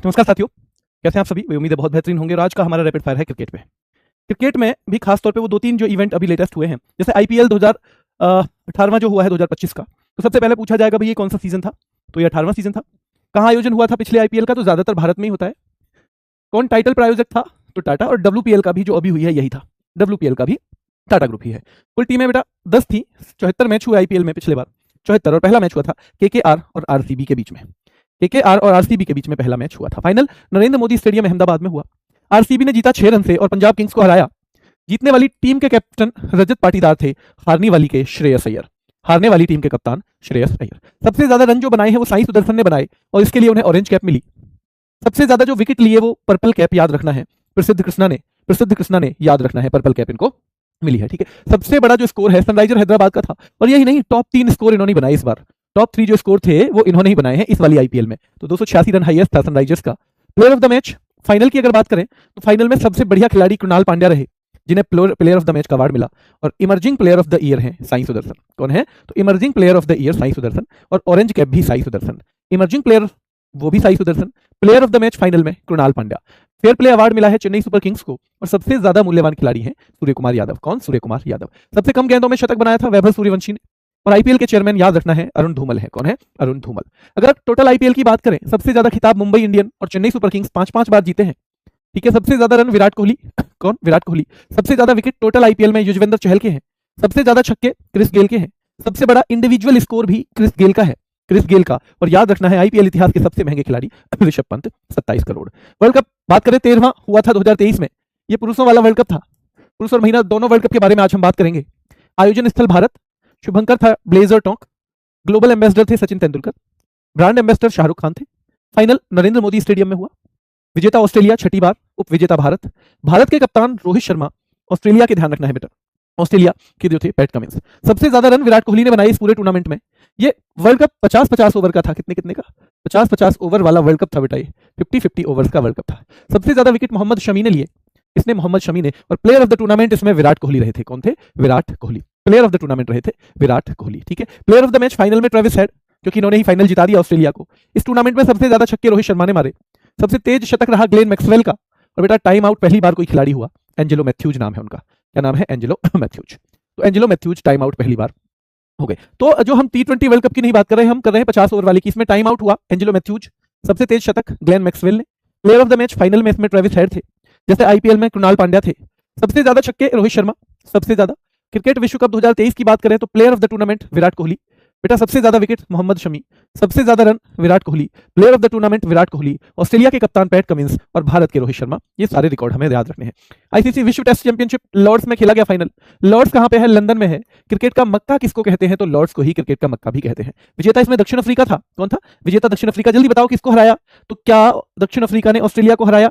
नमस्कार साथियों, कैसे हैं आप सभी? उम्मीद है बहुत बेहतरीन होंगे। और आज का हमारा रैपिड फायर है क्रिकेट पे। क्रिकेट में भी खास तौर पे वो 2-3 जो इवेंट अभी लेटेस्ट हुए हैं, जैसे आईपीएल 2018वां जो हुआ है 2025 का। तो सबसे पहले पूछा जाएगा भाई ये कौन सा सीजन था? तो ये 18वां सीजन था। कहाँ आयोजन हुआ था पिछले आईपीएल का? तो ज्यादातर भारत में ही होता है। कौन टाइटल प्रायोजक था? तो टाटा। और डब्ल्यूपीएल का भी जो अभी हुई है यही था, डब्ल्यूपीएल का भी टाटा ग्रुप ही है। कुल टीमें बेटा 10 थी। 74 मैच हुए आईपीएल में पिछले बार, 74। और पहला मैच हुआ था केकेआर और आरसीबी के बीच में। केकेआर और आरसीबी के बीच में पहला मैच हुआ था। फाइनल नरेंद्र मोदी स्टेडियम अहमदाबाद में हुआ। आरसीबी ने जीता 6 रन से और पंजाब किंग्स को हराया। जीतने वाली टीम के कैप्टन रजत पाटीदार थे, हारने वाली के श्रेयस अय्यर। हारने वाली टीम के कप्तान श्रेयस अय्यर। सबसे ज्यादा रन जो बनाए हैं वो साई सुदर्शन ने बनाए और इसके लिए उन्हें ऑरेंज कैप मिली। सबसे ज्यादा जो विकेट लिए वो पर्पल कैप, याद रखना है, प्रसिद्ध कृष्णा ने याद रखना है, पर्पल कैप इनको मिली है। ठीक है। सबसे बड़ा जो स्कोर है सनराइजर हैदराबाद का था। और यही नहीं, टॉप 3 स्कोर इन्होंने बनाए इस बार। टॉप 3 जो स्कोर थे वो इन्होंने ही बनाए हैं इस वाली आईपीएल में। तो 286 रन हाईएस्ट था सनराइजर्स का। Player of the match final की अगर बात करें तो फाइनल में सबसे बढ़िया खिलाड़ी कृणाल पांड्या रहे, जिन्हें प्लेयर ऑफ द मैच का अवार्ड मिला। और emerging player of the year है साई सुदर्शन। कौन है? तो emerging player of the year Sai Sudarshan. और ऑरेंज कैप भी साई सुदर्शन। इमर्जिंग प्लेयर वो भी Sai Sudharsan. Player of the match final में Krunal Pandya. Fair play award मिला है चेन्नई सुपर किंग्स को। और सबसे ज्यादा मूल्यवान खिलाड़ी है सूर्य कुमार यादव। कौन? सूर्य कुमार यादव। सबसे कम गेंदों में शतक बनाया था वैभव सूर्यवंशी ने। और आईपीएल के चेयरमैन याद रखना है अरुण धूमल है। कौन है? अरुण धूमल। अगर टोटल आईपीएल की बात करें, सबसे ज्यादा खिताब मुंबई इंडियन और चेन्नई सुपर किंग्स 5-5 बार जीते हैं। ठीक है। सबसे ज्यादा रन विराट कोहली। कौन? विराट कोहली। सबसे ज्यादा विकेट टोटल आईपीएल में युजवेंद्र चहल के हैं। सबसे ज्यादा छक्के क्रिस गेल के हैं। सबसे बड़ा इंडिविजुअल स्कोर भी क्रिस गेल का है, क्रिस गेल का। और याद रखना है आईपीएल इतिहास के सबसे महंगे खिलाड़ी ऋषभ पंत, 27 करोड़। वर्ल्ड कप बात करें 13वां हुआ था 2023 में। ये पुरुषों वाला वर्ल्ड कप था। पुरुष और महिला दोनों वर्ल्ड कप के बारे में आज हम बात करेंगे। आयोजन स्थल भारत। शुभंकर था ब्लेजर टोंक। ग्लोबल एम्बेसडर थे सचिन तेंदुलकर। ब्रांड एम्बेसडर शाहरुख खान थे। फाइनल नरेंद्र मोदी स्टेडियम में हुआ। विजेता ऑस्ट्रेलिया 6ठी बार, उपविजेता भारत। भारत के कप्तान रोहित शर्मा। ऑस्ट्रेलिया के ध्यान रखना है बेटा, ऑस्ट्रेलिया के जो थे पैट कमिंस। सबसे ज्यादा रन विराट कोहली ने बनाए इस पूरे टूर्नामेंट में। ये वर्ल्ड कप 50-50 ओवर का था। कितने कितने का? 50-50 ओवर वाला वर्ल्ड कप था बेटा। ये 50-50 ओवर्स का वर्ल्ड कप था। सबसे ज्यादा विकेट मोहम्मद शमी ने लिए, इसने मोहम्मद शमी ने। और प्लेयर ऑफ द टूर्नामेंट इसमें विराट कोहली रहे थे। कौन थे? Virat Kohli. Player of the tournament रहे थे विराट कोहली। ठीक है। Player of the match final में ट्रेविस हेड, क्योंकि इन्होंने ही फाइनल जिता दिया ऑस्ट्रेलिया को। इस टूर्नामेंट में सबसे ज्यादा छक्के रोहित शर्मा ने मारे। सबसे तेज शतक रहा ग्लेन मैक्सवेल का। और बेटा टाइम आउट पहली बार कोई खिलाड़ी हुआ, एंजेलो मैथ्यूज नाम है उनका। क्या नाम है? एंजेलो मैथ्यूज। तो एंजेलो मैथ्यूज टाइम आउट पहली बार हो गए। तो जो हम T20 वर्ल्ड कप की नहीं बात कर रहे हैं, हम कर रहे हैं 50 ओवर वाली की। इसमें टाइम आउट हुआ एंजेलो मैथ्यूज। सबसे तेज शतक ग्लेन मैक्सवेल ने। Player of the match final में इसमें ट्रेविस हेड थे, जैसे आईपीएल में कृणाल पांड्या थे। सबसे ज्यादा छक्के रोहित शर्मा, सबसे ज्यादा। क्रिकेट विश्व कप 2023 की बात करें तो player of the tournament Virat Kohli बेटा। सबसे ज्यादा विकेट मोहम्मद शमी। सबसे ज्यादा run Virat Kohli. Player of the tournament Virat Kohli. Australia के कप्तान पैट कमिंस और भारत के रोहित शर्मा। ये सारे रिकॉर्ड हमें याद रखने हैं। आईसीसी विश्व टेस्ट चैंपियनशिप लॉर्ड्स में खेला गया फाइनल। लॉर्ड्स कहां पे है? लंदन में है। क्रिकेट का मक्का किसको कहते हैं? तो लॉर्ड्स को ही क्रिकेट का मक्का भी कहते हैं। विजेता इसमें दक्षिण अफ्रीका था। कौन था विजेता? दक्षिण अफ्रीका। जल्दी बताओ किसको हराया? तो क्या दक्षिण अफ्रीका ने ऑस्ट्रेलिया को हराया?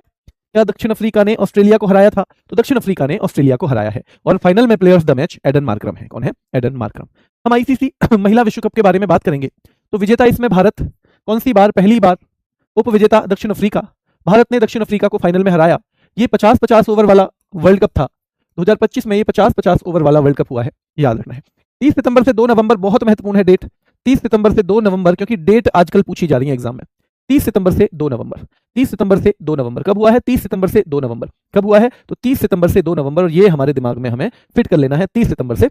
क्या दक्षिण अफ्रीका ने ऑस्ट्रेलिया को हराया था? तो दक्षिण अफ्रीका ने ऑस्ट्रेलिया को हराया है। और फाइनल में player of the match Aiden Markram है। कौन है? Aiden Markram. हम आईसीसी महिला विश्व कप के बारे में बात करेंगे। तो विजेता इसमें भारत, कौन सी बार? पहली बार। उपविजेता दक्षिण अफ्रीका। भारत ने दक्षिण अफ्रीका को फाइनल में हराया। ये 50-50 ओवर वाला वर्ल्ड कप था 2025 में। ये 50-50 ओवर वाला वर्ल्ड कप हुआ है, याद रखना है। 30 सितंबर से 2 नवंबर बहुत महत्वपूर्ण है डेट। 30 सितंबर से 2 नवंबर, क्योंकि डेट आजकल पूछी जा रही है एग्जाम में। 30 सितंबर से 2 नवंबर। 30 सितंबर से 2 नवंबर कब हुआ है? 30 सितंबर से 2 नवंबर कब हुआ है? तो 30 सितंबर से 2 नवंबर। और ये हमारे दिमाग में हमें फिट कर लेना है, 30 सितंबर से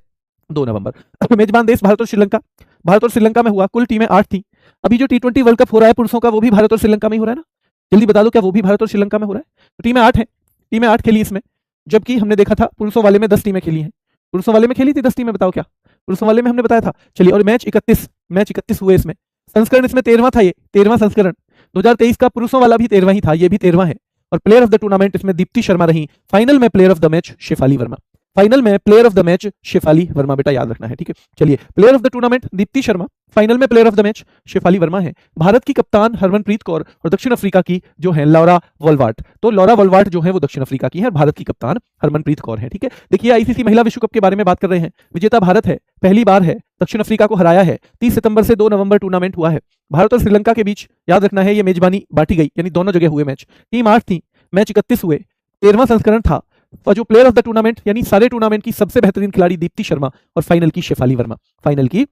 2 नवंबर। मेजबान देश भारत और श्रीलंका। भारत और श्रीलंका में हुआ। कुल टीमें 8 थी। अभी जो T20 वर्ल्ड कप हो रहा है पुरुषों का, वो भी भारत और श्रीलंका में ही हो रहा है ना? जल्दी बता दो, क्या वो भी भारत और श्रीलंका में हो रहा है? तो टीमें 8 हैं। टीमें 8 खेली इसमें, जबकि हमने देखा था पुरुषों वाले में 10 टीमें खेली हैं। पुरुषों वाले में खेली थी 10 टीमें, बताओ क्या? पुरुषों वाले में हमने बताया था। चलिए, और मैच 31 हुए इसमें। संस्करण इसमें 13वां था। ये 13वां संस्करण। 2023 का पुरुषों वाला भी 13वां ही था, ये भी 13वां है। और प्लेयर ऑफ द टूर्नामेंट इसमें दीप्ति शर्मा रही। फाइनल में player of the match Shafali Verma. Final में player of the match Shafali Verma बेटा, याद रखना है। ठीक है। चलिए, player of the tournament Deepti Sharma, final में player of the match Shafali Verma है। भारत की कप्तान हरमनप्रीत कौर और दक्षिण अफ्रीका की जो है लौरा वोल्वार्ट। तो लौरा वोल्वार्ट जो है वो दक्षिण अफ्रीका की है, भारत की कप्तान हरमनप्रीत कौर है। ठीक है। देखिए, आईसीसी महिला विश्व कप के बारे में बात कर रहे हैं। विजेता भारत है, पहली बार है, दक्षिण अफ्रीका को हराया है। 30 सितंबर से 2 नवंबर टूर्नामेंट हुआ है। भारत और श्रीलंका के बीच, याद रखना है, ये मेजबानी बांटी गई, यानी दोनों जगह हुए मैच। टीम 8 थी, मैच 31 हुए, 13वां संस्करण था। और जो प्लेयर ऑफ द टूर्नामेंट यानी सारे टूर्नामेंट की सबसे बेहतरीन खिलाड़ी दीप्ति शर्मा और फाइनल की शेफाली वर्मा। फाइनल की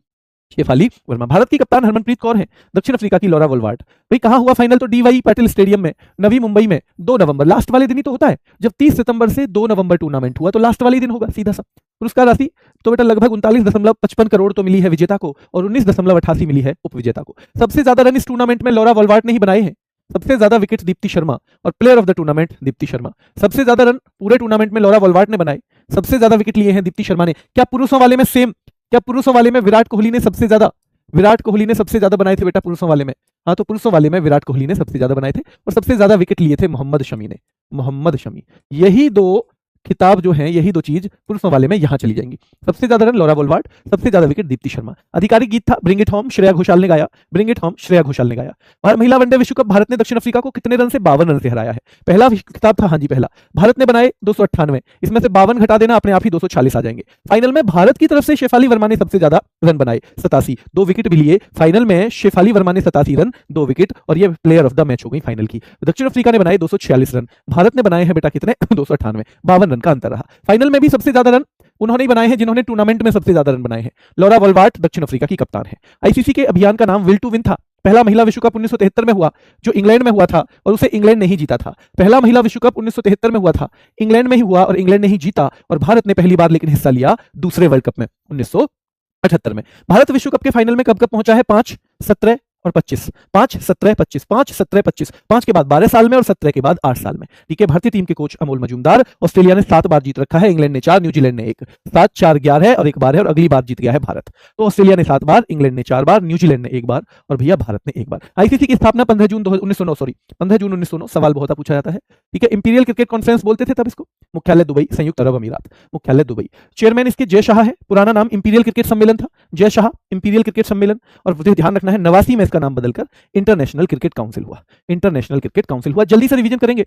शेफाली वर्मा। भारत की कप्तान हरमनप्रीत कौर है, दक्षिण अफ्रीका की लॉरा वोल्वार्ट। भाई कहां हुआ फाइनल? तो डीवाई पाटिल स्टेडियम में, नवी मुंबई में, 2 नवंबर, लास्ट वाले दिन ही तो होता है। जब 30 सितंबर से 2 नवंबर टूर्नामेंट हुआ तो लास्ट वाले दिन होगा सीधा सा। पुरस्कार राशि तो बेटा लगभग 39.55 करोड़ तो मिली है विजेता को और 19.88 मिली है उपविजेता को। सबसे ज्यादा रन इस टूर्नामेंट में लॉरा वोल्वार्ट ने ही बनाए हैं। सबसे ज्यादा विकेट दीप्ति शर्मा और player of the tournament Deepti Sharma. सबसे ज्यादा रन पूरे टूर्नामेंट में लॉरा वोल्वार्ट ने बनाए, सबसे ज्यादा विकेट लिए हैं दीप्ति शर्मा ने। क्या पुरुषों वाले में सेम? क्या पुरुषों वाले में विराट कोहली ने सबसे ज्यादा बनाए थे बेटा पुरुषों वाले में? हाँ, तो पुरुषों वाले में विराट कोहली ने सबसे ज्यादा बनाए थे और सबसे ज्यादा विकेट लिए थे मोहम्मद शमी ने। मोहम्मद शमी। यही दो खिताब जो है, यही दो चीज पुरुषों वाले में यहां चली जाएंगी। सबसे ज्यादा रन लॉरा वोल्वार्ट, सबसे ज्यादा विकेट दीप्ति शर्मा। आधिकारिक गीत था bring it home, Shreya Ghoshal ने गाया। Bring it home Shreya Ghoshal ने गाया। और महिला वनडे विश्व कप भारत ने दक्षिण अफ्रीका को कितने रन से? 52 रन से हराया है। पहला खिताब था, हाँ जी पहला। भारत ने बनाए 298, इसमें से 52 घटा देना, अपने आप ही 246 आ जाएंगे। फाइनल में भारत की तरफ से शेफाली वर्मा ने सबसे ज्यादा रन बनाए, 87, 2 विकेट भी लिए। फाइनल में शेफाली वर्मा ने 87 रन, 2 विकेट, और ये प्लेयर ऑफ द मैच हो गई फाइनल की। दक्षिण अफ्रीका ने बनाए 246 रन, भारत ने बनाए हैं बेटा कितने? 298, 52 रन का अंतर रहा। फाइनल में भी सबसे ज्यादा रन उन्होंने ही बनाए हैं जिन्होंने टूर्नामेंट में सबसे ज्यादा रन बनाए हैं। लॉरा वोल्वार्ट दक्षिण अफ्रीका की कप्तान है। आईसीसी के अभियान का नाम विल टू विन था। पहला महिला विश्व कप 1973 में हुआ, जो इंग्लैंड में हुआ था और उसे इंग्लैंड ने ही जीता था। पहला महिला विश्व कप 1973 में हुआ था, इंग्लैंड में ही हुआ और इंग्लैंड ने ही जीता, और भारत ने पहली बार लेकिन हिस्सा लिया दूसरे वर्ल्ड कप में 1978 में। भारत विश्व कप के फाइनल में कब कब पहुंचा है? 5, 17 और 25। 5, 17, 25, 5, 17, 25, 5 के बाद 12 साल में और 17 के बाद 8 साल में। ठीक है, भारतीय टीम के कोच अमोल मजूमदार। ऑस्ट्रेलिया ने 7 बार जीत रखा है, इंग्लैंड ने 4, न्यूजीलैंड ने 1। 7, 4, 11 है और 1 बार है, और अगली बार जीत गया है भारत। तो ऑस्ट्रेलिया ने 7 बार, इंग्लैंड ने 4 बार, न्यूजीलैंड ने 1 बार, और भैया भारत ने 1 बार। आईसीसी की स्थापना 15 जून 1909। सवाल बहुत पूछा जाता है। ठीक है, इंपीरियल क्रिकेट कॉन्फ्रेंस बोलते थे तब इसको। मुख्यालय दुबई, संयुक्त अरब अमीरात, मुख्यालय दुबई। चेयरमैन इसके जय शाह है, पुराना नाम इंपीरियल क्रिकेट सम्मेलन था, जय शाह इंपीरियल क्रिकेट सम्मेलन। और मुझे ध्यान रखना है 89 में इसका नाम बदलकर इंटरनेशनल क्रिकेट काउंसिल हुआ। इंटरनेशनल क्रिकेट काउंसिल हुआ। जल्दी से रिवीजन करेंगे।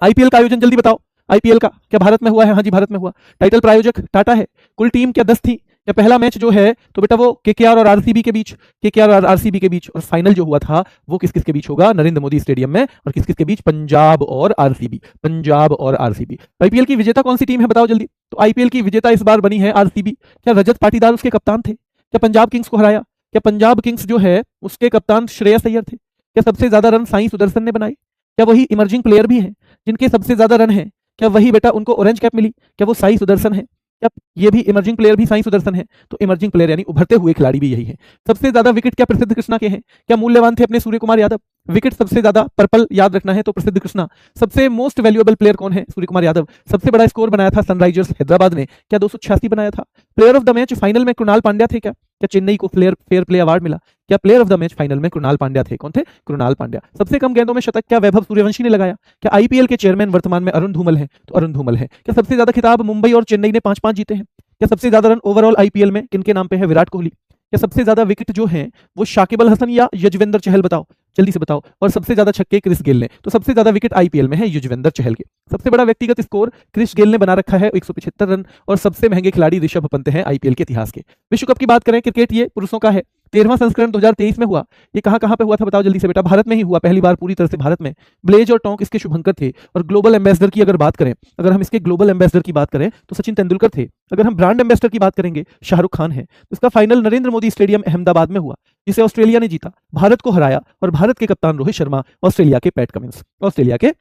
आईपीएल का आयोजन जल्दी बताओ। आईपीएल का क्या भारत में हुआ है? हाँ जी भारत में हुआ। टाइटल प्रायोजक टाटा है। कुल टीम क्या 10 थी? या पहला मैच जो है तो बेटा वो केकेआर और आरसीबी के बीच, केकेआर और आरसीबी के बीच। और फाइनल जो हुआ था वो किस किस के बीच होगा? नरेंद्र मोदी स्टेडियम में। और किस किस के बीच? पंजाब और आरसीबी, पंजाब और आरसीबी। आईपीएल की विजेता कौन सी टीम है बताओ जल्दी। तो आईपीएल की विजेता इस बार बनी है आरसीबी। क्या रजत पाटीदार उसके कप्तान थे? क्या पंजाब किंग्स को हराया? क्या पंजाब किंग्स जो है उसके कप्तान श्रेयस अय्यर थे? क्या सबसे ज्यादा रन साई सुदर्शन ने बनाए? क्या वही इमर्जिंग प्लेयर भी हैं जिनके सबसे ज्यादा रन हैं? क्या वही बेटा उनको ऑरेंज कैप मिली? क्या वो साई सुदर्शन है? क्या ये भी इमर्जिंग प्लेयर भी साई सुदर्शन है? तो इमर्जिंग प्लेयर यानी उभरते हुए खिलाड़ी भी यही है। सबसे ज्यादा विकेट क्या प्रसिद्ध कृष्णा के हैं? क्या मूल्यवान थे अपने सूर्य कुमार यादव? विकेट सबसे ज्यादा पर्पल याद रखना है तो प्रसिद्ध कृष्णा। सबसे मोस्ट वैल्यूएबल प्लेयर कौन है? सूर्य कुमार यादव। सबसे बड़ा स्कोर बनाया था सनराइजर्स हैदराबाद ने, क्या 286 बनाया था। Player of the match final में कृणाल पांड्या थे। क्या चेन्नई को फेयर प्ले अवार्ड मिला? क्या player of the match final में कृणाल पांड्या थे? कौन थे? कृणाल पांड्या। सबसे कम गेंदों में शतक क्या वैभव सूर्यवंशी ने लगाया? क्या आईपीएल के चेयरमैन वर्तमान में अरुण धूमल हैं? तो अरुण धूमल है। क्या सबसे ज्यादा खिताब मुंबई और चेन्नई ने 5-5 जीते हैं? क्या सबसे ज्यादा रन ओवरऑल आईपीएल में किनके नाम पे है? विराट कोहली। क्या सबसे ज्यादा विकेट जो हैं वो शाकिब अल हसन या यजवेंद्र चहल? बताओ जल्दी से बताओ। और सबसे ज्यादा छक्के क्रिस गेल ने। तो सबसे ज्यादा विकेट आईपीएल में है युजवेंद्र चहल के। सबसे बड़ा व्यक्तिगत स्कोर क्रिस गेल ने बना रखा है 175 रन। और सबसे महंगे खिलाड़ी ऋषभ पंत हैं आईपीएल के इतिहास के। विश्व कप की बात करें क्रिकेट, ये पुरुषों का है। 13वां संस्करण 2023 में हुआ। ये कहां कहां पे हुआ था बताओ जल्दी से बेटा। भारत में ही हुआ पहली बार पूरी तरह से भारत में। ब्लेज और टोंक इसके शुभंकर थे। और ग्लोबल एम्बेसडर की अगर बात करें, अगर हम इसके ग्लोबल एम्बेसडर की बात करें तो सचिन तेंदुलकर थे। अगर हम ब्रांड एम्बेसडर की बात करेंगे शाहरुख खान है। तो इसका फाइनल नरेंद्र मोदी स्टेडियम अहमदाबाद में हुआ, जिसे ऑस्ट्रेलिया ने जीता, भारत को हराया। और भारत के कप्तान रोहित शर्मा, ऑस्ट्रेलिया के पैट कमिंस, ऑस्ट्रेलिया के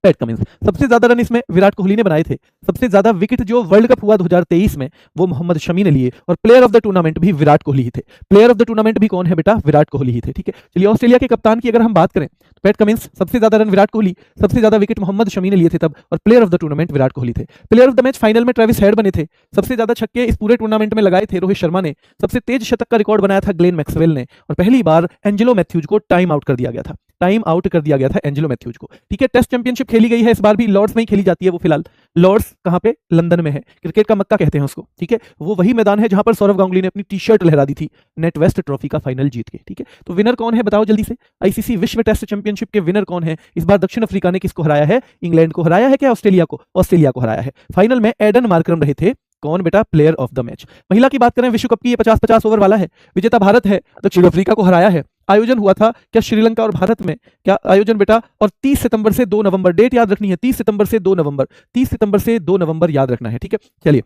पैट कमिंस। सबसे ज्यादा रन इसमें विराट कोहली ने बनाए थे। सबसे ज्यादा विकेट जो वर्ल्ड कप हुआ 2023 में वो मोहम्मद शमी ने लिए। और प्लेयर ऑफ द टूर्नामेंट भी विराट कोहली ही थे। प्लेयर ऑफ द टूर्नामेंट भी कौन है बेटा? विराट कोहली ही थे। ठीक है, चलिए ऑस्ट्रेलिया के कप्तान की अगर हम बात करें तो पैट कमिंस। सबसे ज्यादा रन विराट कोहली, सबसे ज्यादा विकेट मोहम्मद शमी ने लिए थे तब। और player of the tournament Virat Kohli थे। Player of the match final में ट्रेविस हेड बने थे। सबसे ज्यादा छक्के इस पूरे टूर्नामेंट में लगाए थे रोहित शर्मा ने। सबसे तेज शतक का रिकॉर्ड बनाया था ग्लेन मैक्सवेल ने। और पहली बार एंजेलो मैथ्यूज को टाइम आउट कर दिया गया था। टाइम आउट कर दिया गया था एंजेलो मैथ्यूज को। ठीक है, टेस्ट चैंपियनशिप खेली गई है इस बार भी लॉर्ड्स में ही खेली जाती है। वो फिलहाल लॉर्ड्स कहां पे? लंदन में है। क्रिकेट का मक्का कहते हैं उसको। ठीक है, वो वही मैदान है जहां पर सौरव गांगुली ने अपनी टी शर्ट लहरा दी थी नेट वेस्ट ट्रॉफी का फाइनल जीत के। ठीक है, तो विनर कौन है बताओ जल्दी से। आईसीसी विश्व टेस्ट चैंपियनशिप के विनर कौन है? इस बार दक्षिण अफ्रीका ने किसको हराया है? इंग्लैंड को हराया है। क्या ऑस्ट्रेलिया को? ऑस्ट्रेलिया को हराया है। फाइनल में एडन मार्करम रहे थे। कौन बेटा? Player of the match. महिला की बात करें विश्व कप की, ये 50-50 ओवर वाला है। विजेता भारत है, दक्षिण अफ्रीका को हराया है। आयोजन हुआ था क्या श्रीलंका और भारत में? क्या आयोजन बेटा? और 30 सितंबर से 2 नवंबर, डेट याद रखनी है। 30 सितंबर से 2 नवंबर, 30 सितंबर से 2 नवंबर याद रखना है। ठीक है, चलिए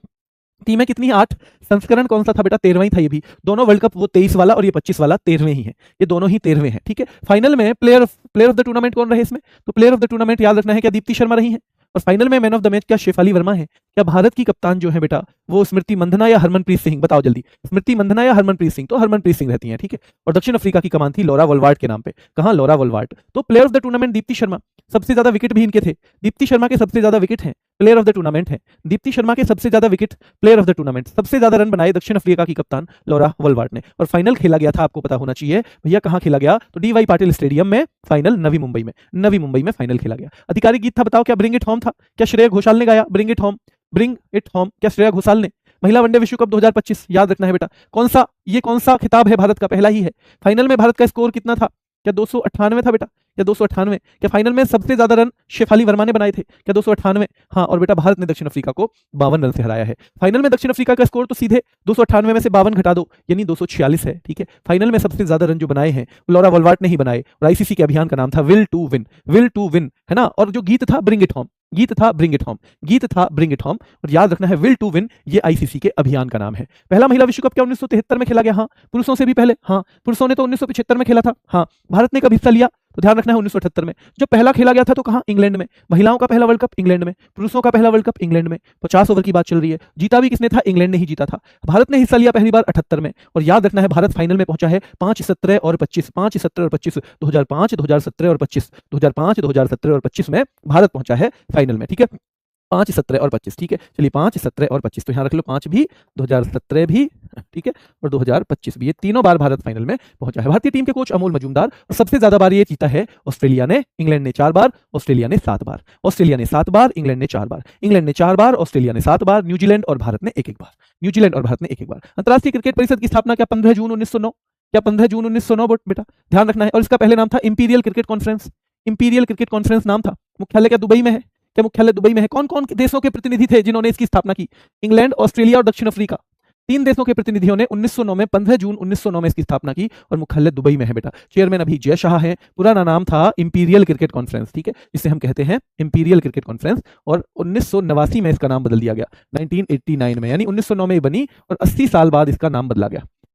टीम में कितनी 8 संस्करण कौन सा था बेटा 13वां ही था ये भी दोनों वर्ल्ड कप वो 23 वाला और ये 25 वाला 13वें ही है ये दोनों ही 13वें हैं ठीक है फाइनल में प्लेयर ऑफ द टूर्नामेंट कौन रहे इसमें तो प्लेयर ऑफ द टूर्नामेंट याद रखना है क्या दीप्ति शर्मा रही है और फाइनल में मैन ऑफ द मैच क्या शेफाली वर्मा है क्या भारत की कप्तान जो है बेटा वो स्मृति मंधना या हरमनप्रीत सिंह बताओ जल्दी स्मृति मंधना या हरमनप्रीत सिंह तो हरमनप्रीत सिंह रहती है ठीक है और दक्षिण अफ्रीका की कमान थी लॉरा वोल्वार्ट के नाम पे कहां लॉरा वोल्वार्ट तो player of the tournament Deepti Sharma सबसे ज्यादा विकेट भी इनके थे दीप्ति शर्मा के सबसे ज्यादा विकेट हैं प्लेयर ऑफ द टूर्नामेंट है दीप्ति शर्मा के सबसे ज्यादा wicket player of the tournament सबसे ज्यादा रन बनाए दक्षिण अफ्रीका की कप्तान लॉरा वोल्वार्ट ने और फाइनल खेला गया था आपको पता होना चाहिए भैया कहां खेला गया तो डीवाई पाटिल स्टेडियम में फाइनल नवी मुंबई में फाइनल खेला गया आधिकारिक गीत था बताओ क्या ब्रिंग इट होम था क्या श्रेया घोषाल ने गाया ब्रिंग इट होम क्या श्रेया घोषाल ने महिला वनडे विश्व कप 2025 याद रखना है बेटा कौन सा खिताब है भारत का पहला ही है फाइनल में भारत का स्कोर कितना था क्या 298 था बेटा क्या 298 क्या फाइनल में सबसे ज्यादा रन शेफाली वर्मा ने बनाए थे क्या 298 हाँ और बेटा भारत ने दक्षिण अफ्रीका को 52 रन से हराया है फाइनल में दक्षिण अफ्रीका का स्कोर तो सीधे 298 में से 52 घटा दो यानी 246 है ठीक है फाइनल में सबसे ज्यादा रन जो बनाए हैं लॉरा वोल्वार्ट ने ही बनाए और आईसीसी के अभियान का नाम था विल टू विन है ना और जो गीत था ब्रिंग इट होम और याद रखना है विल टू विन ये आईसीसी के अभियान का नाम है पहला महिला विश्व कप क्या 1973 में खेला गया हाँ पुरुषों से भी पहले हाँ पुरुषों ने तो 1975 में खेला था हाँ भारत ने कब हिस्सा लिया तो ध्यान रखना है 1978 में जब पहला खेला गया था तो कहां इंग्लैंड में महिलाओं का पहला वर्ल्ड कप इंग्लैंड में पुरुषों का पहला वर्ल्ड कप इंग्लैंड में 50 ओवर की बात चल रही है जीता भी किसने था इंग्लैंड ने ही जीता था भारत ने हिस्सा लिया पहली बार 78 में और याद रखना है भारत फाइनल में पहुंचा है 5 17 और 25 2005 2017 और 25 में भारत पहुंचा है फाइनल में ठीक है 5 17 और 25 ठीक है चलिए 5 17 और 25 तो यहाँ रख लो 5 भी 2017 भी ठीक है और 2025 भी ये तीनों बार भारत फाइनल में पहुंचा है भारतीय टीम के कोच अमोल मजूमदार और सबसे ज्यादा बार ये जीता है ऑस्ट्रेलिया ने इंग्लैंड ने 4 बार ऑस्ट्रेलिया ने 7 बार इंग्लैंड ने 4 बार ऑस्ट्रेलिया ने 7 बार न्यूजीलैंड और भारत ने एक एक बार अंतर्राष्ट्रीय क्रिकेट परिषद की स्थापना क्या 15 जून 1909 क्या 15 जून 1909 बेटा ध्यान रखना है और इसका पहले नाम था इंपीरियल क्रिकेट कॉन्फ्रेंस नाम था मुख्यालय क्या दुबई में है क्या मुख्यालय दुबई में है कौन कौन देशों के प्रतिनिधि थे जिन्होंने इसकी स्थापना की इंग्लैंड ऑस्ट्रेलिया और दक्षिण अफ्रीका 3 देशों के प्रतिनिधियों ने 1909 में 15 जून 1909 में इसकी स्थापना की और मुख्यालय दुबई में है बेटा चेयरमैन अभी जय शाह है पुराना नाम था इंपीरियल क्रिकेट कॉन्फ्रेंस ठीक है जिसे हम कहते हैं इंपीरियल क्रिकेट कॉन्फ्रेंस और 1989 में इसका नाम बदल दिया गया 1989 में यानी 1909 में बनी और 80 साल बाद इसका नाम बदला गया